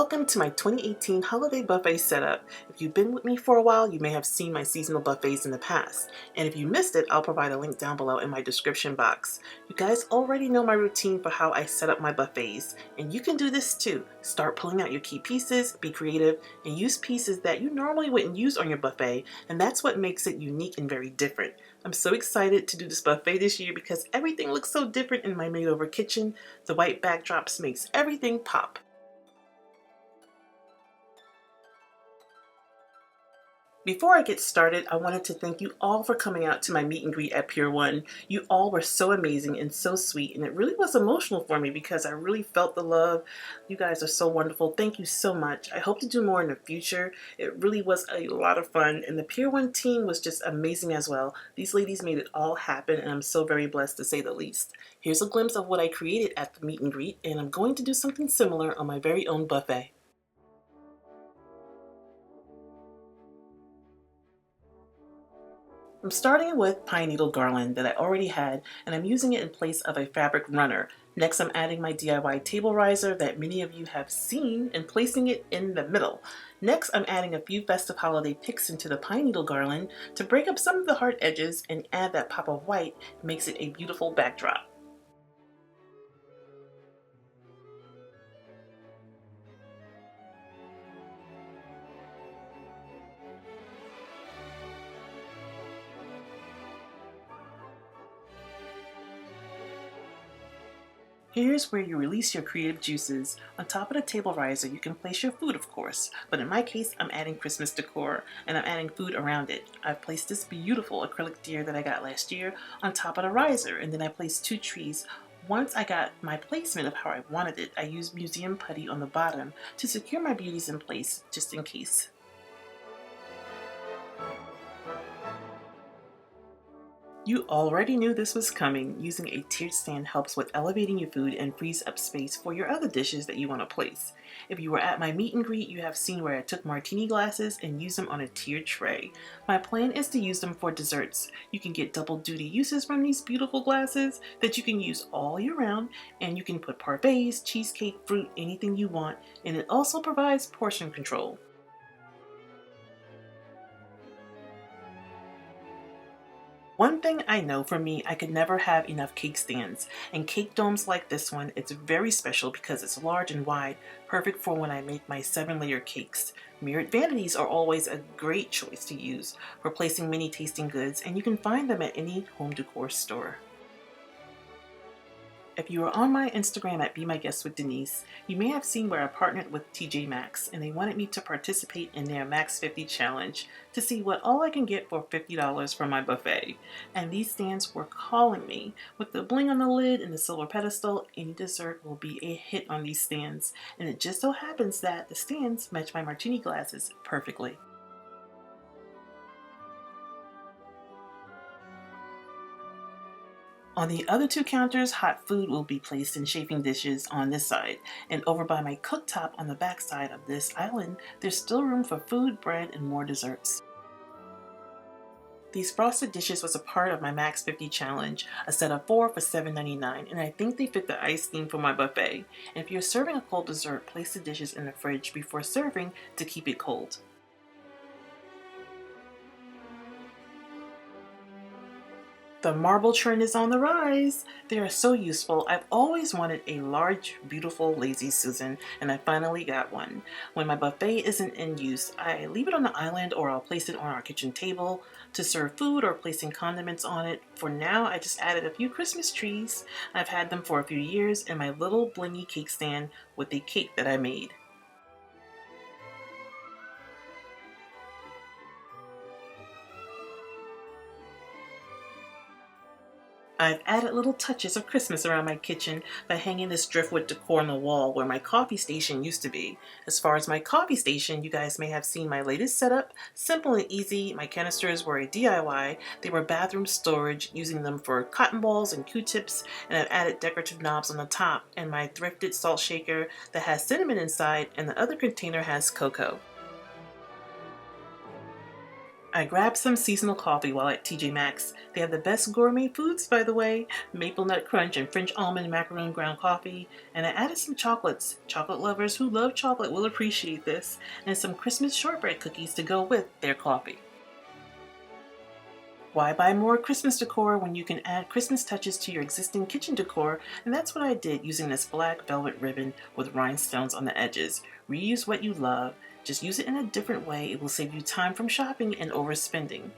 Welcome to my 2018 holiday buffet setup. If you've been with me for a while, you may have seen my seasonal buffets in the past. And if you missed it, I'll provide a link down below in my description box. You guys already know my routine for how I set up my buffets, and you can do this too. Start pulling out your key pieces, be creative, and use pieces that you normally wouldn't use on your buffet, and that's what makes it unique and very different. I'm so excited to do this buffet this year because everything looks so different in my made-over kitchen. The white backdrops makes everything pop. Before I get started, I wanted to thank you all for coming out to my meet and greet at Pier 1. You all were so amazing and so sweet, and it really was emotional for me because I really felt the love. You guys are so wonderful. Thank you so much. I hope to do more in the future. It really was a lot of fun, and the Pier 1 team was just amazing as well. These ladies made it all happen, and I'm so very blessed to say the least. Here's a glimpse of what I created at the meet and greet, and I'm going to do something similar on my very own buffet. I'm starting with pine needle garland that I already had, and I'm using it in place of a fabric runner. Next, I'm adding my DIY table riser that many of you have seen and placing it in the middle. Next, I'm adding a few festive holiday picks into the pine needle garland to break up some of the hard edges and add that pop of white. It makes it a beautiful backdrop. Here's where you release your creative juices. On top of the table riser, you can place your food, of course, but in my case, I'm adding Christmas decor, and I'm adding food around it. I've placed this beautiful acrylic deer that I got last year on top of the riser, and then I placed two trees. Once I got my placement of how I wanted it, I used museum putty on the bottom to secure my beauties in place, just in case. You already knew this was coming. Using a tiered stand helps with elevating your food and frees up space for your other dishes that you want to place. If you were at my meet and greet, you have seen where I took martini glasses and used them on a tiered tray. My plan is to use them for desserts. You can get double duty uses from these beautiful glasses that you can use all year round, and you can put parfaits, cheesecake, fruit, anything you want, and it also provides portion control. One thing I know for me, I could never have enough cake stands. And cake domes like this one, it's very special because it's large and wide, perfect for when I make my 7-layer cakes. Mirrored vanities are always a great choice to use for placing many tasting goods, and you can find them at any home decor store. If you are on my Instagram at Be My Guest with Denise, you may have seen where I partnered with TJ Maxx and they wanted me to participate in their Max 50 challenge to see what all I can get for $50 for my buffet. And these stands were calling me. With the bling on the lid and the silver pedestal, any dessert will be a hit on these stands. And it just so happens that the stands match my martini glasses perfectly. On the other two counters, hot food will be placed in chafing dishes on this side, and over by my cooktop on the back side of this island, there's still room for food, bread, and more desserts. These frosted dishes was a part of my Max 50 challenge, a set of 4 for $7.99, and I think they fit the ice theme for my buffet. And if you're serving a cold dessert, place the dishes in the fridge before serving to keep it cold. The marble trend is on the rise. They are so useful. I've always wanted a large, beautiful Lazy Susan, and I finally got one. When my buffet isn't in use, I leave it on the island or I'll place it on our kitchen table to serve food or placing condiments on it. For now, I just added a few Christmas trees. I've had them for a few years in my little blingy cake stand with a cake that I made. I've added little touches of Christmas around my kitchen by hanging this driftwood decor on the wall where my coffee station used to be. As far as my coffee station, you guys may have seen my latest setup. Simple and easy. My canisters were a DIY. They were bathroom storage, using them for cotton balls and Q-tips, and I've added decorative knobs on the top, and my thrifted salt shaker that has cinnamon inside, and the other container has cocoa. I grabbed some seasonal coffee while at TJ Maxx. They have the best gourmet foods, by the way, maple nut crunch and French almond macaroon ground coffee. And I added some chocolates. Chocolate lovers who love chocolate will appreciate this. And some Christmas shortbread cookies to go with their coffee. Why buy more Christmas decor when you can add Christmas touches to your existing kitchen decor? And that's what I did using this black velvet ribbon with rhinestones on the edges. Reuse what you love. Just use it in a different way. It will save you time from shopping and overspending.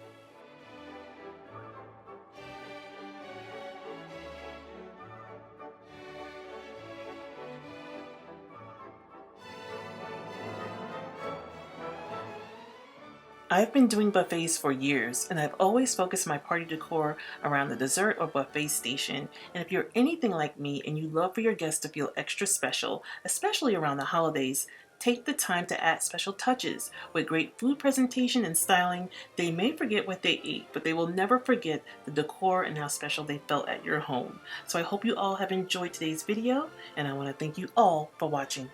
I've been doing buffets for years, and I've always focused my party decor around the dessert or buffet station. And if you're anything like me and you love for your guests to feel extra special, especially around the holidays, take the time to add special touches. With great food presentation and styling, they may forget what they ate, but they will never forget the decor and how special they felt at your home. So I hope you all have enjoyed today's video, and I want to thank you all for watching.